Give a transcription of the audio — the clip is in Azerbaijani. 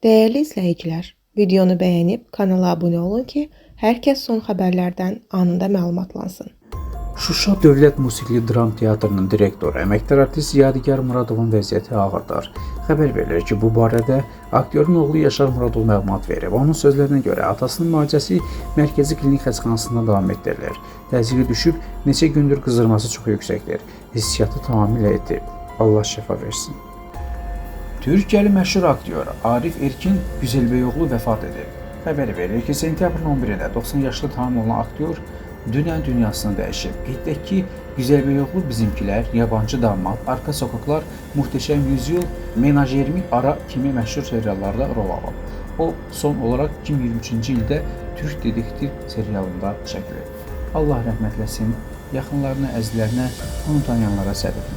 Değerli izləyicilər, videonu bəyənib kanala abunə olun ki, hər kəs son xəbərlərdən anında məlumatlansın. Şuşa Dövlət Musiqili Dram Teatrının direktoru, əməkdar artist Yadigar Muradovun vəziyyəti ağırdır. Xəbər verilir ki, bu barədə aktyorun oğlu Yaşar Muradov məlumat verib. Onun sözlərinə görə atasının müalicəsi mərkəzi klinik xəstəxanasında davam etdirilir. Təzyiqi düşüb, neçə gündür qızdırması çox yüksəkdir. Hissiyatı tamamilə itib. Allah şəfa versin. Türkiyəli məşhur aktyor Arif Erkin Güzelbeyoğlu vəfat edib. Xəbər verilir ki, sentyabrın 11-də 90 yaşlı tamam olan aktyor dünyasını dəyişib. Qeyd edək ki, Güzelbeyoğlu Bizimkilər, Yabancı Damat, Arka Sokaklar, Muhteşem Yüzyıl, Menajermi Ara kimi məşhur seriallarda rol alıb. O, son olaraq 2023-cü ildə Türk Dedektiv serialında çəkilib. Allah rəhmət eləsin, yaxınlarına, əzizlərinə, onu tanıyanlara səbir.